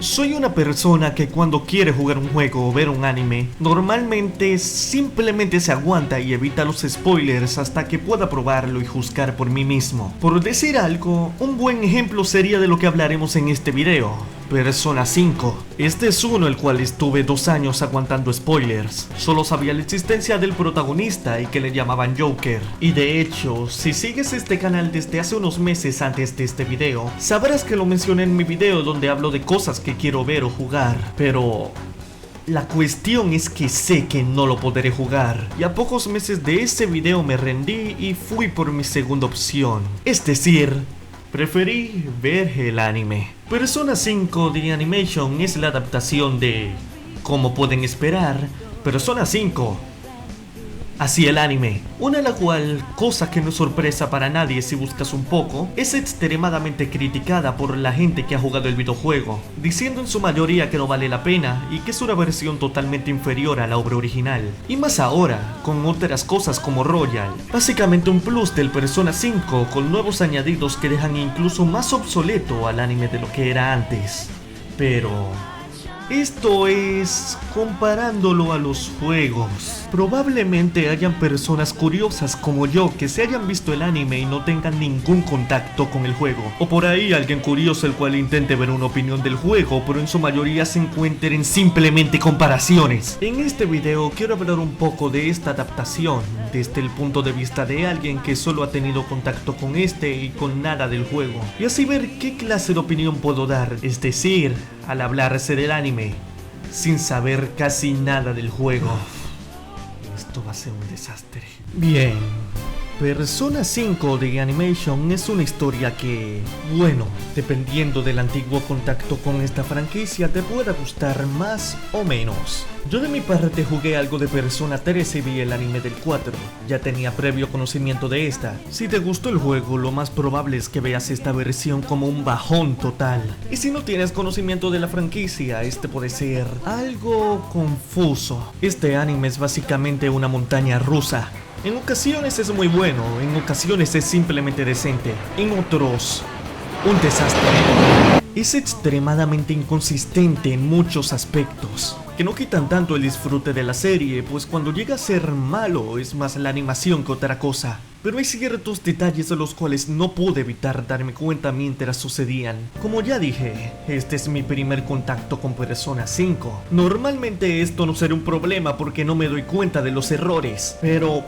Soy una persona que cuando quiere jugar un juego o ver un anime, normalmente simplemente se aguanta y evita los spoilers hasta que pueda probarlo y juzgar por mí mismo. Por decir algo, un buen ejemplo sería de lo que hablaremos en este video. Persona 5. Este es uno el cual estuve 2 años aguantando spoilers. Solo sabía la existencia del protagonista y que le llamaban Joker. Y de hecho, si sigues este canal desde hace unos meses antes de este video, sabrás que lo mencioné en mi video donde hablo de cosas que quiero ver o jugar. Pero la cuestión es que sé que no lo podré jugar, y a pocos meses de ese video me rendí y fui por mi segunda opción. Es decir, preferí ver el anime. Persona 5 The Animation es la adaptación de, como pueden esperar, Persona 5 así el anime, una de la cual, cosa que no es sorpresa para nadie si buscas un poco, es extremadamente criticada por la gente que ha jugado el videojuego, diciendo en su mayoría que no vale la pena y que es una versión totalmente inferior a la obra original, y más ahora, con otras cosas como Royal, básicamente un plus del Persona 5 con nuevos añadidos que dejan incluso más obsoleto al anime de lo que era antes. Pero esto es comparándolo a los juegos. Probablemente hayan personas curiosas como yo que se hayan visto el anime y no tengan ningún contacto con el juego. O por ahí alguien curioso el cual intente ver una opinión del juego, pero en su mayoría se encuentren simplemente comparaciones. En este video quiero hablar un poco de esta adaptación, desde el punto de vista de alguien que solo ha tenido contacto con este y con nada del juego. Y así ver qué clase de opinión puedo dar, es decir, al hablarse del anime, sin saber casi nada del juego. Esto va a ser un desastre. Bien, Persona 5 The Animation es una historia que, bueno, dependiendo del antiguo contacto con esta franquicia, te pueda gustar más o menos. Yo de mi parte jugué algo de Persona 3 y vi el anime del 4, ya tenía previo conocimiento de esta. Si te gustó el juego, lo más probable es que veas esta versión como un bajón total. Y si no tienes conocimiento de la franquicia, este puede ser algo confuso. Este anime es básicamente una montaña rusa. En ocasiones es muy bueno, en ocasiones es simplemente decente, en otros, un desastre. Es extremadamente inconsistente en muchos aspectos, que no quitan tanto el disfrute de la serie, pues cuando llega a ser malo es más la animación que otra cosa. Pero hay ciertos detalles de los cuales no pude evitar darme cuenta mientras sucedían. Como ya dije, este es mi primer contacto con Persona 5. Normalmente esto no será un problema porque no me doy cuenta de los errores, pero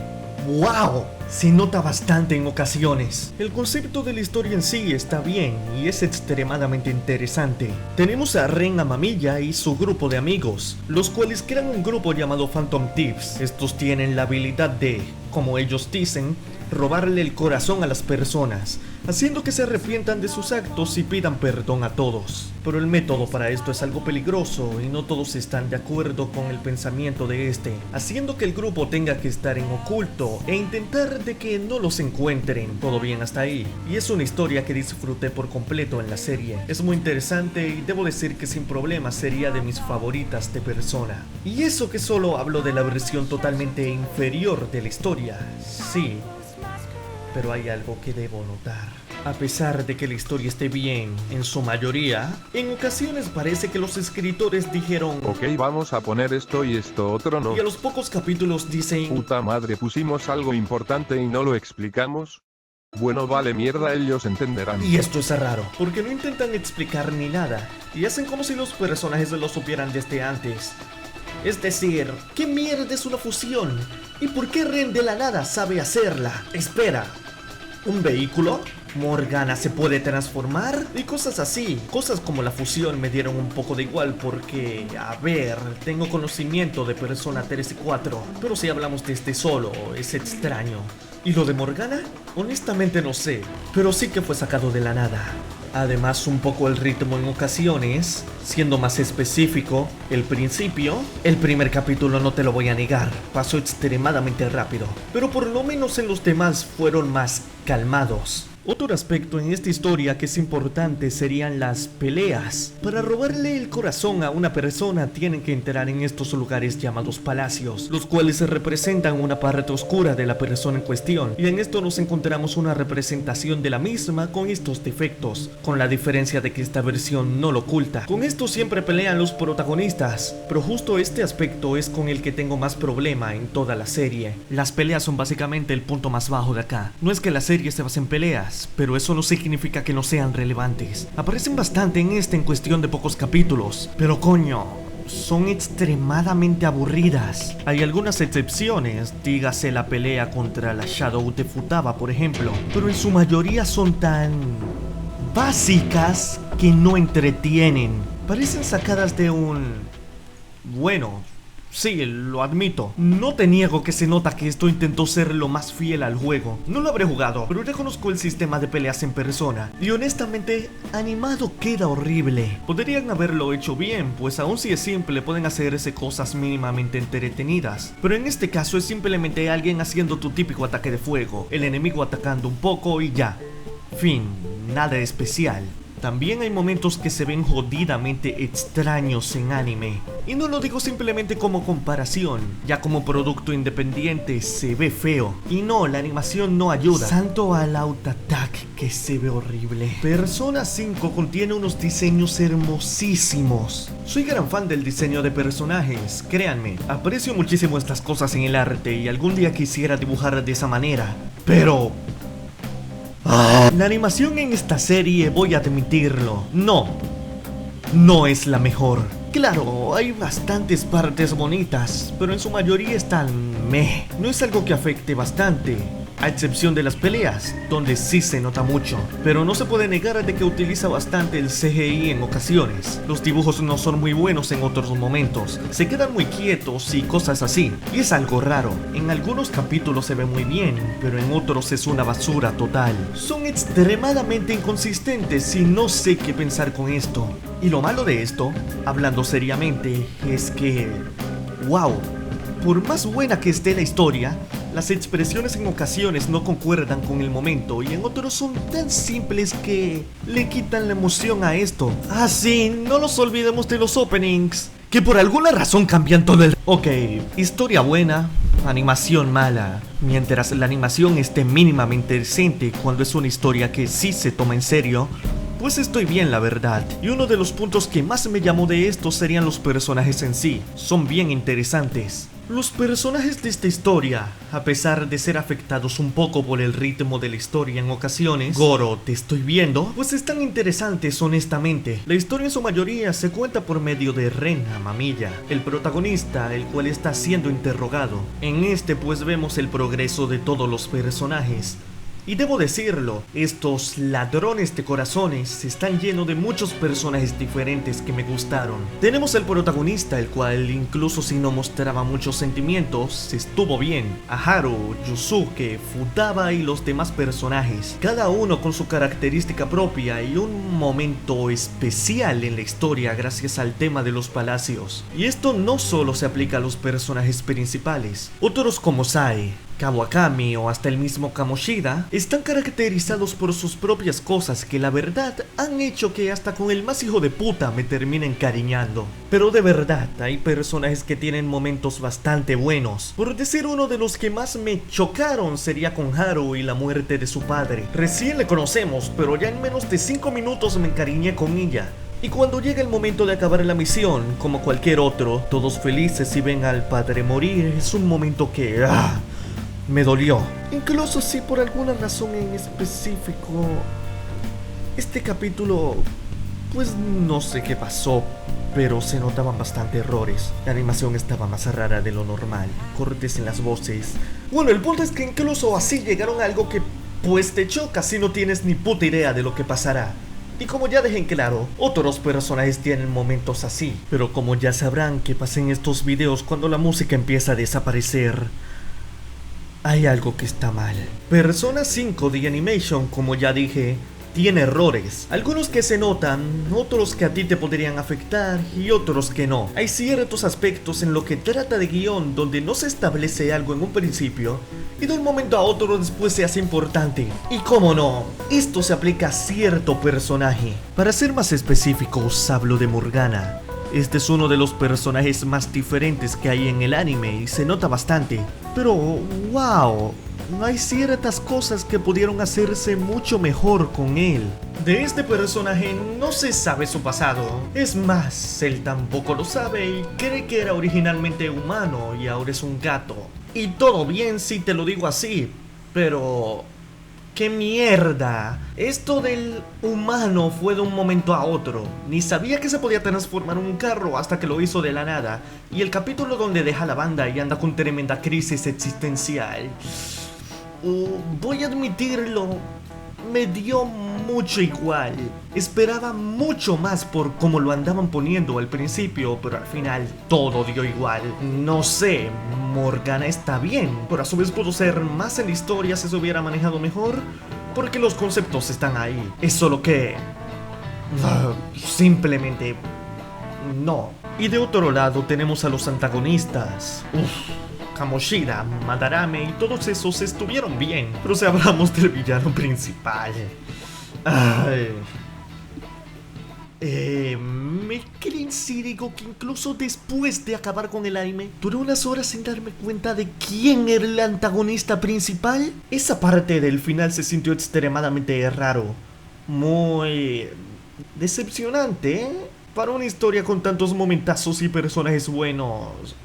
¡wow! Se nota bastante en ocasiones. El concepto de la historia en sí está bien y es extremadamente interesante. Tenemos a Ren Amamiya y su grupo de amigos, los cuales crean un grupo llamado Phantom Thieves. Estos tienen la habilidad de, como ellos dicen, robarle el corazón a las personas, haciendo que se arrepientan de sus actos y pidan perdón a todos. Pero el método para esto es algo peligroso y no todos están de acuerdo con el pensamiento de este, haciendo que el grupo tenga que estar en oculto e intentar de que no los encuentren. Todo bien hasta ahí, y es una historia que disfruté por completo en la serie. Es muy interesante y debo decir que sin problema sería de mis favoritas de Persona. Y eso que solo hablo de la versión totalmente inferior de la historia, sí, pero hay algo que debo notar. A pesar de que la historia esté bien, en su mayoría, en ocasiones parece que los escritores dijeron: ok, vamos a poner esto y esto otro no. Y a los pocos capítulos dicen: puta madre, pusimos algo importante y no lo explicamos. Bueno, vale mierda, ellos entenderán. Y esto es raro, porque no intentan explicar ni nada, y hacen como si los personajes lo supieran desde antes. Es decir, ¿qué mierda es una fusión? ¿Y por qué Ren de la nada sabe hacerla? Espera, ¿un vehículo? ¿Morgana se puede transformar? Y cosas así. Cosas como la fusión me dieron un poco de igual porque, a ver, tengo conocimiento de Persona 3 y 4, pero si hablamos de este solo, es extraño. ¿Y lo de Morgana? Honestamente no sé, pero sí que fue sacado de la nada. Además, un poco el ritmo en ocasiones, siendo más específico, el principio, el primer capítulo no te lo voy a negar, pasó extremadamente rápido, pero por lo menos en los demás fueron más calmados. Otro aspecto en esta historia que es importante serían las peleas. Para robarle el corazón a una persona tienen que entrar en estos lugares llamados palacios, los cuales representan una parte oscura de la persona en cuestión, y en esto nos encontramos una representación de la misma con estos defectos, con la diferencia de que esta versión no lo oculta. Con esto siempre pelean los protagonistas, pero justo este aspecto es con el que tengo más problema en toda la serie. Las peleas son básicamente el punto más bajo de acá. No es que la serie se base en peleas, pero eso no significa que no sean relevantes. Aparecen bastante en cuestión de pocos capítulos, pero coño, son extremadamente aburridas. Hay algunas excepciones, dígase la pelea contra la Shadow de Futaba por ejemplo, pero en su mayoría son tan básicas que no entretienen. Parecen sacadas de un... bueno, sí, lo admito. No te niego que se nota que esto intentó ser lo más fiel al juego. No lo habré jugado, pero reconozco el sistema de peleas en persona. Y honestamente, animado queda horrible. Podrían haberlo hecho bien, pues aun si es simple, pueden hacerse cosas mínimamente entretenidas. Pero en este caso es simplemente alguien haciendo tu típico ataque de fuego, el enemigo atacando un poco y ya. Fin, nada especial. También hay momentos que se ven jodidamente extraños en anime. Y no lo digo simplemente como comparación, ya como producto independiente se ve feo. Y no, la animación no ayuda. Santo al Auto Attack que se ve horrible. Persona 5 contiene unos diseños hermosísimos. Soy gran fan del diseño de personajes, créanme. Aprecio muchísimo estas cosas en el arte y algún día quisiera dibujar de esa manera. Pero... la animación en esta serie, voy a admitirlo, no es la mejor. Claro, hay bastantes partes bonitas, pero en su mayoría están meh. No es algo que afecte bastante, a excepción de las peleas, donde sí se nota mucho. Pero no se puede negar de que utiliza bastante el CGI en ocasiones. Los dibujos no son muy buenos en otros momentos, se quedan muy quietos y cosas así. Y es algo raro, en algunos capítulos se ve muy bien, pero en otros es una basura total. Son extremadamente inconsistentes y no sé qué pensar con esto. Y lo malo de esto, hablando seriamente, es que... wow, por más buena que esté la historia, las expresiones en ocasiones no concuerdan con el momento y en otros son tan simples que le quitan la emoción a esto. Ah sí, no nos olvidemos de los openings, que por alguna razón cambian todo el... Ok, historia buena, animación mala. Mientras la animación esté mínimamente decente cuando es una historia que sí se toma en serio, pues estoy bien, la verdad. Y uno de los puntos que más me llamó de esto serían los personajes en sí. Son bien interesantes. Los personajes de esta historia, a pesar de ser afectados un poco por el ritmo de la historia en ocasiones, Goro, te estoy viendo, pues están interesantes honestamente. La historia en su mayoría se cuenta por medio de Ren Amamiya, el protagonista, el cual está siendo interrogado. En este pues vemos el progreso de todos los personajes. Y debo decirlo, estos ladrones de corazones están llenos de muchos personajes diferentes que me gustaron. Tenemos el protagonista, el cual incluso si no mostraba muchos sentimientos, estuvo bien. A Haru, Yusuke, Futaba y los demás personajes, cada uno con su característica propia y un momento especial en la historia gracias al tema de los palacios. Y esto no solo se aplica a los personajes principales, otros como Sae, Kawakami o hasta el mismo Kamoshida están caracterizados por sus propias cosas que la verdad han hecho que hasta con el más hijo de puta me termine encariñando. Pero de verdad hay personajes que tienen momentos bastante buenos. Por decir, uno de los que más me chocaron sería con Haru y la muerte de su padre. Recién le conocemos, pero ya en menos de 5 minutos me encariñé con ella. Y cuando llega el momento de acabar la misión, como cualquier otro, todos felices y ven al padre morir, es un momento que... me dolió. Incluso si por alguna razón en específico este capítulo, pues no sé qué pasó, pero se notaban bastante errores. La animación estaba más rara de lo normal, cortes en las voces. Bueno, el punto es que incluso así llegaron a algo que pues te choca si no tienes ni puta idea de lo que pasará. Y como ya dejé en claro, otros personajes tienen momentos así, pero como ya sabrán que pasa en estos videos cuando la música empieza a desaparecer, hay algo que está mal. Persona 5 The Animation, como ya dije, tiene errores. Algunos que se notan, otros que a ti te podrían afectar y otros que no. Hay ciertos aspectos en lo que trata de guión donde no se establece algo en un principio y y de un momento a otro después se hace importante. Y cómo no, esto se aplica a cierto personaje. Para ser más específicos, hablo de Morgana. Este es uno de los personajes más diferentes que hay en el anime y se nota bastante. Pero, wow, hay ciertas cosas que pudieron hacerse mucho mejor con él. De este personaje no se sabe su pasado. Es más, él tampoco lo sabe y cree que era originalmente humano y ahora es un gato. Y todo bien si te lo digo así, pero... ¡qué mierda! Esto del humano fue de un momento a otro. Ni sabía que se podía transformar en un carro hasta que lo hizo de la nada. Y el capítulo donde deja la banda y anda con tremenda crisis existencial. Voy a admitirlo, me dio mucho igual. Esperaba mucho más por cómo lo andaban poniendo al principio, pero al final todo dio igual. No sé, Morgana está bien, pero a su vez pudo ser más en la historia si se hubiera manejado mejor, porque los conceptos están ahí. Es solo que... simplemente... no. Y de otro lado tenemos a los antagonistas. Kamoshida, Madarame y todos esos estuvieron bien, pero si hablamos del villano principal... me creen si digo que incluso después de acabar con el anime, duré unas horas sin darme cuenta de quién era el antagonista principal. Esa parte del final se sintió extremadamente raro, muy decepcionante, para una historia con tantos momentazos y personajes buenos.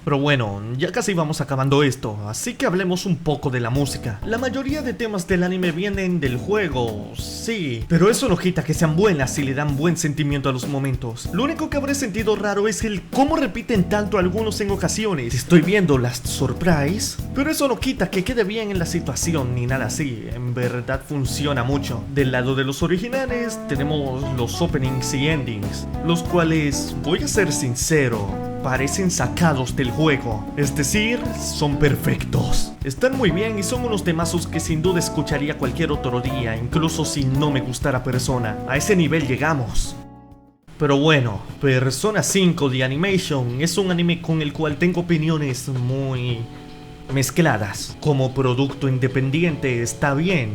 Pero bueno, ya casi vamos acabando esto, así que hablemos un poco de la música. La mayoría de temas del anime vienen del juego, sí, pero eso no quita que sean buenas y le dan buen sentimiento a los momentos. Lo único que habré sentido raro es el cómo repiten tanto algunos en ocasiones. Estoy viendo Last Surprise, pero eso no quita que quede bien en la situación ni nada así. En verdad funciona mucho. Del lado de los originales tenemos los openings y endings, los cuales, voy a ser sincero, parecen sacados del juego, es decir, son perfectos. Están muy bien y son unos temazos que sin duda escucharía cualquier otro día, incluso si no me gustara Persona. A ese nivel llegamos. Pero bueno, Persona 5 The Animation es un anime con el cual tengo opiniones muy mezcladas. Como producto independiente está bien,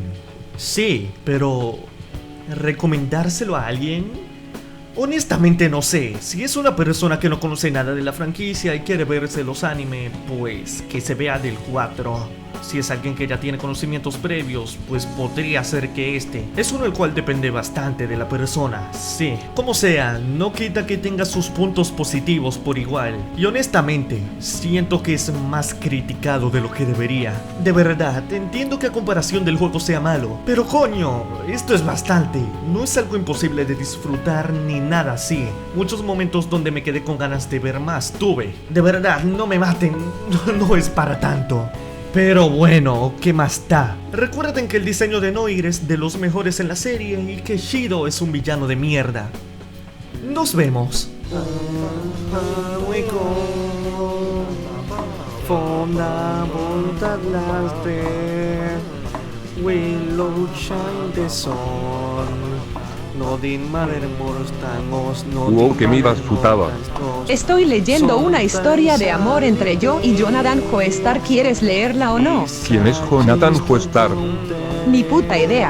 sí, pero ¿recomendárselo a alguien? Honestamente no sé. Si es una persona que no conoce nada de la franquicia y quiere verse los anime, pues que se vea del 4. Si es alguien que ya tiene conocimientos previos, pues podría ser que este es uno el cual depende bastante de la persona. Sí, como sea, no quita que tenga sus puntos positivos por igual. Y honestamente, siento que es más criticado de lo que debería. De verdad, entiendo que a comparación del juego sea malo, pero coño, esto es bastante. No es algo imposible de disfrutar ni nada así. Muchos momentos donde me quedé con ganas de ver más tuve. De verdad, no me maten, no es para tanto. Pero bueno, ¿qué más da? Recuerden que el diseño de Noir es de los mejores en la serie y que Shido es un villano de mierda. Nos vemos. Wow, que miras futaba. Estoy leyendo una historia de amor entre yo y Jonathan Joestar. ¿Quieres leerla o no? ¿Quién es Jonathan Joestar? Ni puta idea.